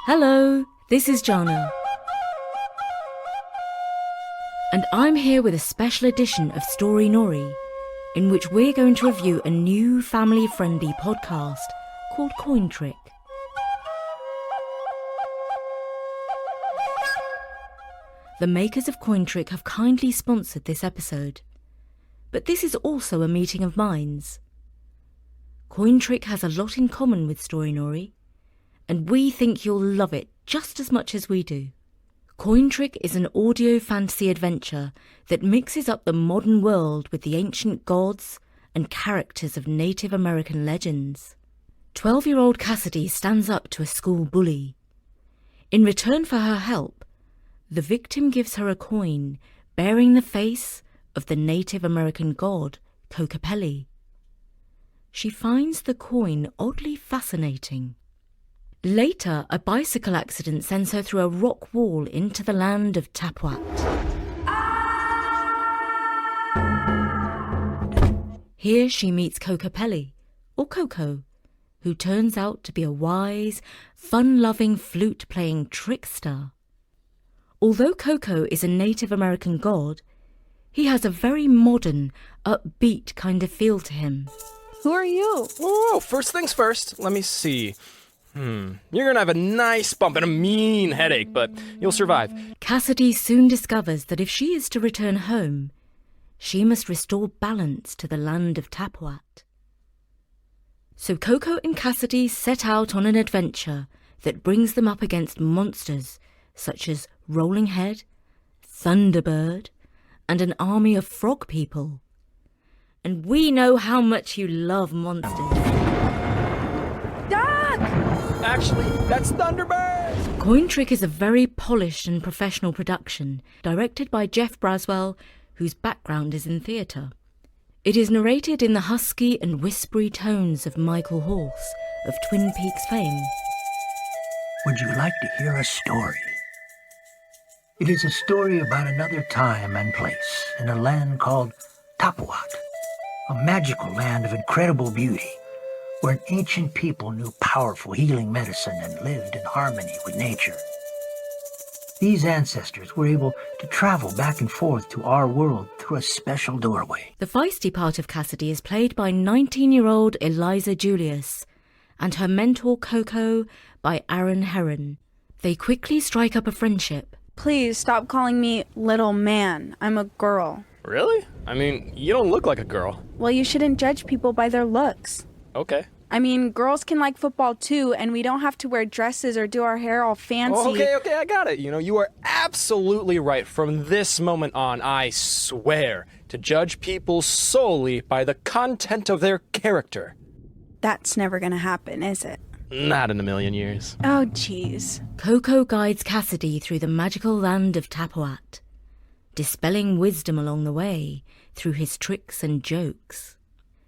Hello, this is Jana. And I'm here with a special edition of Story Nori, in which we're going to review a new family-friendly podcast called Coin Trick. The makers of Coin Trick have kindly sponsored this episode. But this is also a meeting of minds. Coin Trick has a lot in common with Story Nori, and we think you'll love it just as much as we do. Coin Trick is an audio fantasy adventure that mixes up the modern world with the ancient gods and characters of Native American legends. 12-year-old Cassidy stands up to a school bully. In return for her help, the victim gives her a coin bearing the face of the Native American god, Kokopelli. She finds the coin oddly fascinating. Later, a bicycle accident sends her through a rock wall into the land of Tapwat. Here she meets Kokopelli, or Coco, who turns out to be a wise, fun-loving, flute-playing trickster. Although Coco is a Native American god, he has a very modern, upbeat kind of feel to him. Who are you? Whoa, first things first, let me see. You're gonna have a nice bump and a mean headache, but you'll survive. Cassidy soon discovers that if she is to return home, she must restore balance to the land of Tapwat. So Coco and Cassidy set out on an adventure that brings them up against monsters such as Rolling Head, Thunderbird, and an army of frog people. And we know how much you love monsters. Actually, that's Thunderbird! Coin Trick is a very polished and professional production, directed by Jeff Braswell, whose background is in theatre. It is narrated in the husky and whispery tones of Michael Horse, of Twin Peaks fame. Would you like to hear a story? It is a story about another time and place in a land called Tapwat, a magical land of incredible beauty, where an ancient people knew powerful healing medicine and lived in harmony with nature. These ancestors were able to travel back and forth to our world through a special doorway. The feisty part of Cassidy is played by 19-year-old Eliza Julius, and her mentor Coco by Aaron Heron. They quickly strike up a friendship. Please stop calling me little man. I'm a girl. Really? I mean, you don't look like a girl. Well, you shouldn't judge people by their looks. Okay. I mean, girls can like football too, and we don't have to wear dresses or do our hair all fancy. Oh, okay, I got it. You are absolutely right. From this moment on, I swear to judge people solely by the content of their character. That's never gonna happen, is it? Not in a million years. Oh, jeez. Coco guides Cassidy through the magical land of Tapwat, dispelling wisdom along the way through his tricks and jokes.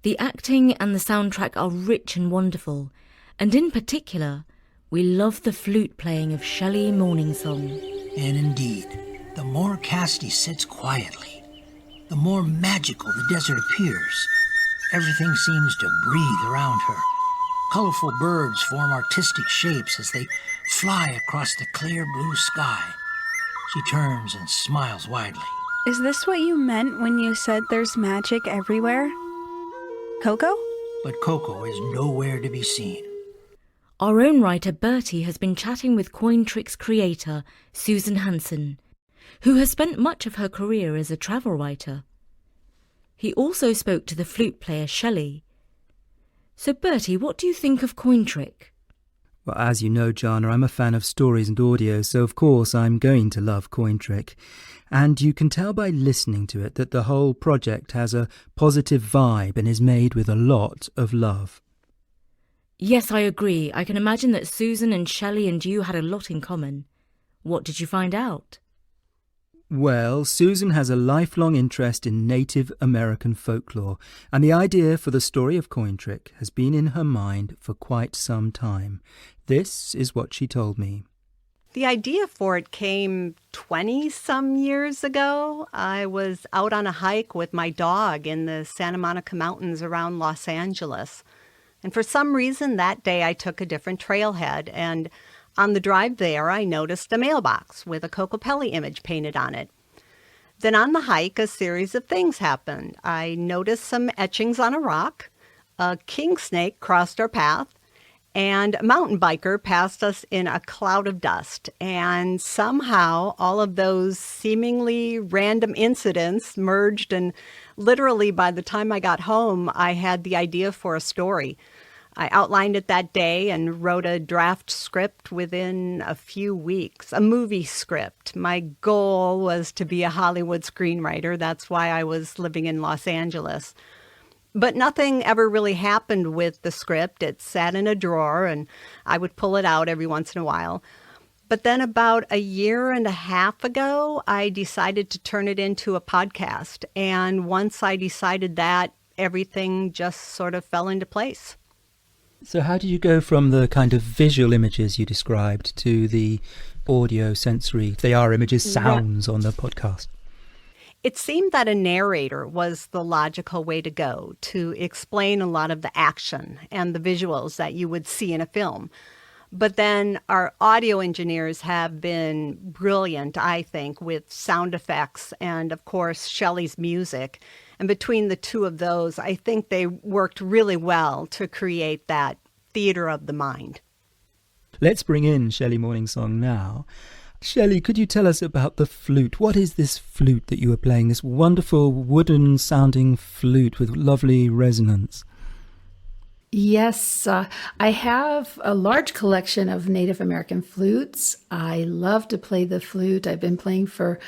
The acting and the soundtrack are rich and wonderful, and in particular, we love the flute playing of Shelley Morningsong. And indeed, the more Cassidy sits quietly, the more magical the desert appears. Everything seems to breathe around her. Colorful birds form artistic shapes as they fly across the clear blue sky. She turns and smiles widely. Is this what you meant when you said there's magic everywhere? Coco? But Coco is nowhere to be seen. Our own writer Bertie has been chatting with Coin Trick's creator, Susan Hansen, who has spent much of her career as a travel writer. He also spoke to the flute player Shelley. So Bertie, what do you think of Coin Trick? Well, as you know, Jana, I'm a fan of stories and audio, so of course I'm going to love Coin Trick. And you can tell by listening to it that the whole project has a positive vibe and is made with a lot of love. Yes, I agree. I can imagine that Susan and Shelley and you had a lot in common. What did you find out? Well, Susan has a lifelong interest in Native American folklore, and the idea for the story of Coin Trick has been in her mind for quite some time. This is what she told me. The idea for it came 20-some years ago. I was out on a hike with my dog in the Santa Monica Mountains around Los Angeles. And for some reason that day I took a different trailhead, and On the drive there, I noticed a mailbox with a Kokopelli image painted on it. Then on the hike, a series of things happened. I noticed some etchings on a rock, a king snake crossed our path, and a mountain biker passed us in a cloud of dust. And somehow all of those seemingly random incidents merged, and literally by the time I got home, I had the idea for a story. I outlined it that day and wrote a draft script within a few weeks, a movie script. My goal was to be a Hollywood screenwriter. That's why I was living in Los Angeles. But nothing ever really happened with the script. It sat in a drawer, and I would pull it out every once in a while. But then about a year and a half ago, I decided to turn it into a podcast. And once I decided that, everything just sort of fell into place. So how did you go from the kind of visual images you described to the audio sensory, they are images, sounds on the podcast? It seemed that a narrator was the logical way to go to explain a lot of the action and the visuals that you would see in a film. But then our audio engineers have been brilliant, I think, with sound effects and, of course, Shelley's music. And between the two of those, I think they worked really well to create that theater of the mind. Let's bring in Shelley Morningsong now. Shelley, could you tell us about the flute? What is this flute that you were playing, this wonderful wooden-sounding flute with lovely resonance? Yes, I have a large collection of Native American flutes. I love to play the flute. I've been playing for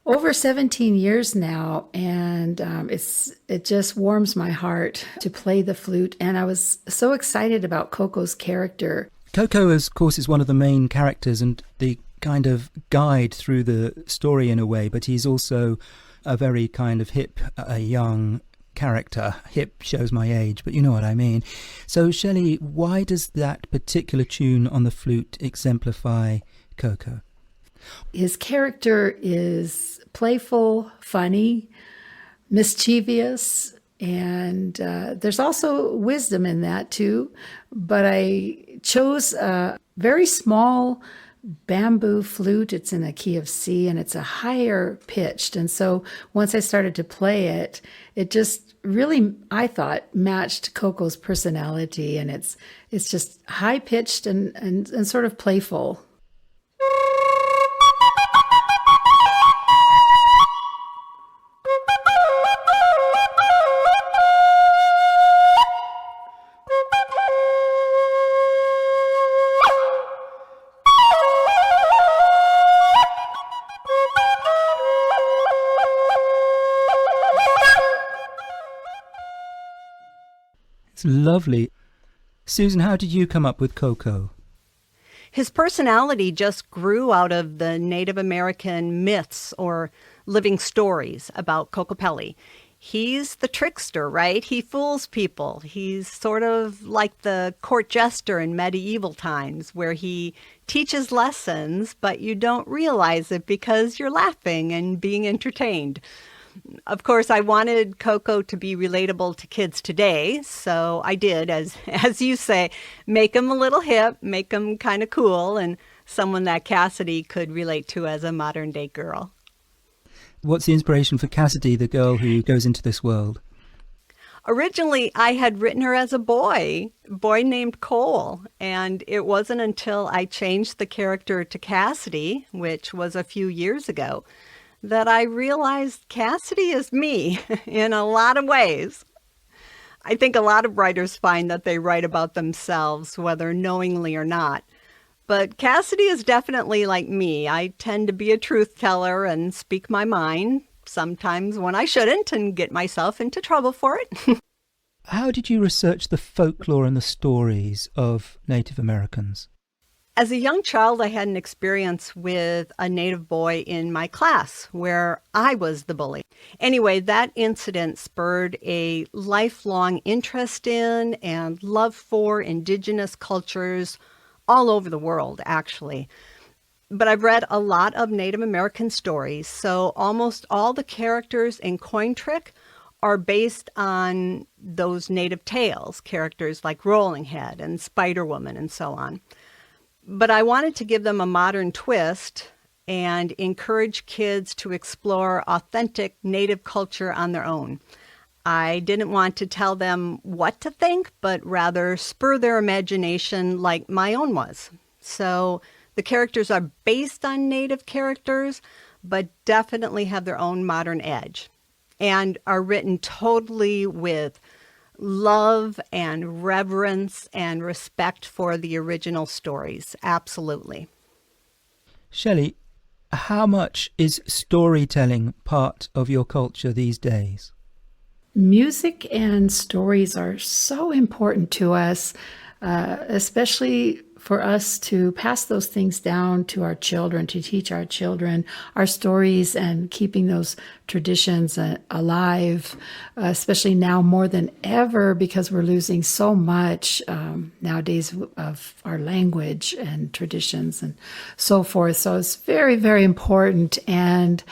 over 17 years now, and it just warms my heart to play the flute. And I was so excited about Coco's character. Coco, of course, is one of the main characters and the kind of guide through the story in a way, but he's also a very kind of hip, young character. Hip shows my age, but you know what I mean. So, Shelley, why does that particular tune on the flute exemplify Coco? His character is playful, funny, mischievous, and there's also wisdom in that too. But I chose a very small bamboo flute. It's in a key of C, and it's a higher pitched. And so once I started to play it, it just really, I thought, matched Coco's personality, and it's just high pitched and sort of playful. It's lovely. Susan, how did you come up with Coco? His personality just grew out of the Native American myths or living stories about Kokopelli. He's the trickster, right? He fools people. He's sort of like the court jester in medieval times, where he teaches lessons, but you don't realize it because you're laughing and being entertained. Of course, I wanted Coco to be relatable to kids today, so I did, as you say, make him a little hip, make him kind of cool, and someone that Cassidy could relate to as a modern-day girl. What's the inspiration for Cassidy, the girl who goes into this world? Originally, I had written her as a boy named Cole, and it wasn't until I changed the character to Cassidy, which was a few years ago, that I realized Cassidy is me in a lot of ways. I think a lot of writers find that they write about themselves, whether knowingly or not. But Cassidy is definitely like me. I tend to be a truth teller and speak my mind, sometimes when I shouldn't, and get myself into trouble for it. How did you research the folklore and the stories of Native Americans? As a young child, I had an experience with a Native boy in my class where I was the bully. Anyway, that incident spurred a lifelong interest in and love for Indigenous cultures all over the world, actually. But I've read a lot of Native American stories, so almost all the characters in Coin Trick are based on those Native tales, characters like Rolling Head and Spider Woman and so on. But I wanted to give them a modern twist and encourage kids to explore authentic Native culture on their own. I didn't want to tell them what to think, but rather spur their imagination like my own was. So the characters are based on Native characters, but definitely have their own modern edge and are written totally with love and reverence and respect for the original stories. Absolutely. Shelley, how much is storytelling part of your culture these days? Music and stories are so important to us, especially for us to pass those things down to our children, to teach our children our stories and keeping those traditions alive, especially now more than ever because we're losing so much nowadays of our language and traditions and so forth. So it's very, very important. And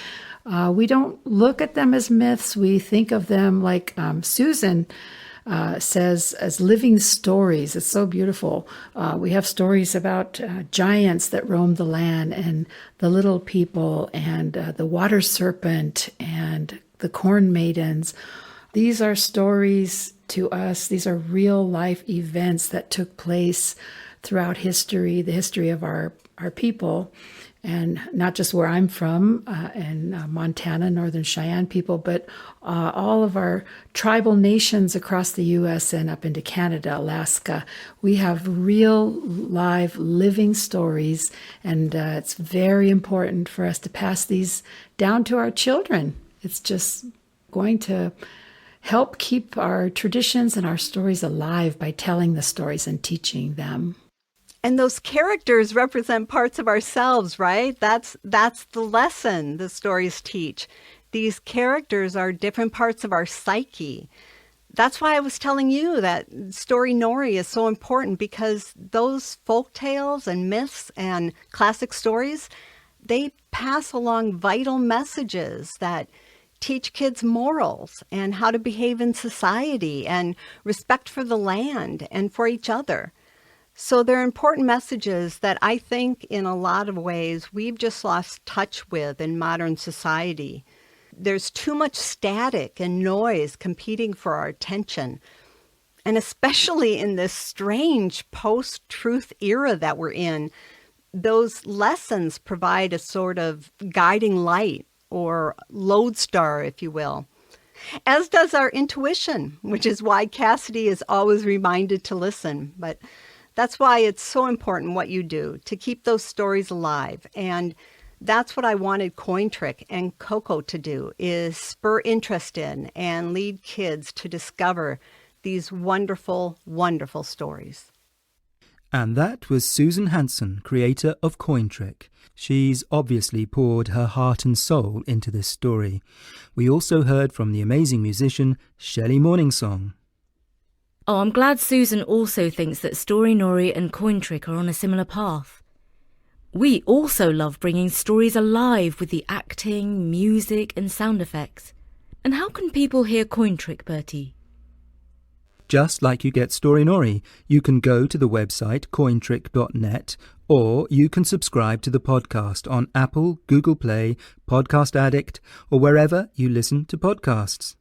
we don't look at them as myths. We think of them like Susan says as living stories. It's so beautiful. We have stories about giants that roamed the land and the little people and the water serpent and the corn maidens. These are stories to us. These are real life events that took place throughout history, the history of our people. And not just where I'm from, in Montana, Northern Cheyenne people, but all of our tribal nations across the U.S. and up into Canada, Alaska. We have real, live, living stories, and it's very important for us to pass these down to our children. It's just going to help keep our traditions and our stories alive by telling the stories and teaching them. And those characters represent parts of ourselves, right? That's the lesson the stories teach. These characters are different parts of our psyche. That's why I was telling you that Story Nori is so important, because those folk tales and myths and classic stories, they pass along vital messages that teach kids morals and how to behave in society and respect for the land and for each other. So they're important messages that I think in a lot of ways we've just lost touch with in modern society. There's too much static and noise competing for our attention. And especially in this strange post-truth era that we're in, those lessons provide a sort of guiding light or lodestar, if you will. As does our intuition, which is why Cassidy is always reminded to listen. But that's why it's so important what you do to keep those stories alive. And that's what I wanted Coin Trick and Coco to do, is spur interest in and lead kids to discover these wonderful, wonderful stories. And that was Susan Hanson, creator of Coin Trick. She's obviously poured her heart and soul into this story. We also heard from the amazing musician Shelley Morningsong. Oh, I'm glad Susan also thinks that Story Nori and Coin Trick are on a similar path. We also love bringing stories alive with the acting, music and sound effects. And how can people hear Coin Trick, Bertie? Just like you get Story Nori, you can go to the website cointrick.net, or you can subscribe to the podcast on Apple, Google Play, Podcast Addict, or wherever you listen to podcasts.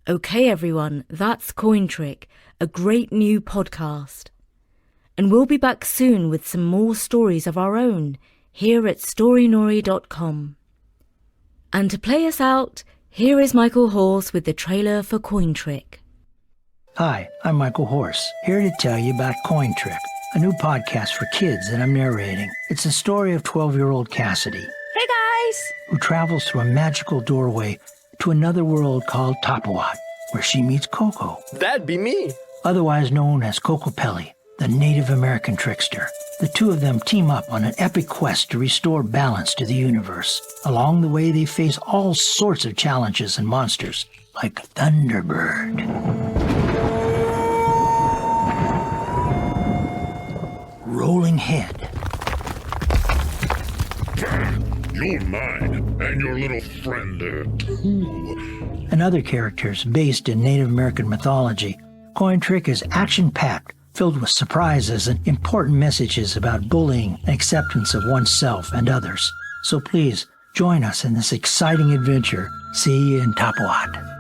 Okay, everyone, that's Coin Trick, a great new podcast. And we'll be back soon with some more stories of our own here at storynori.com. And to play us out, here is Michael Horse with the trailer for Coin Trick. Hi, I'm Michael Horse, here to tell you about Coin Trick, a new podcast for kids that I'm narrating. It's the story of 12-year-old Cassidy. Hey, guys! Who travels through a magical doorway to another world called Tapawat, where she meets Coco. That'd be me. Otherwise known as Coco Pelli, the Native American trickster. The two of them team up on an epic quest to restore balance to the universe. Along the way, they face all sorts of challenges and monsters, like Thunderbird. Rolling Head. You're mine, and your little friend too. And other characters based in Native American mythology. Coin Trick is action-packed, filled with surprises and important messages about bullying and acceptance of oneself and others. So please, join us in this exciting adventure. See you in Tapawat.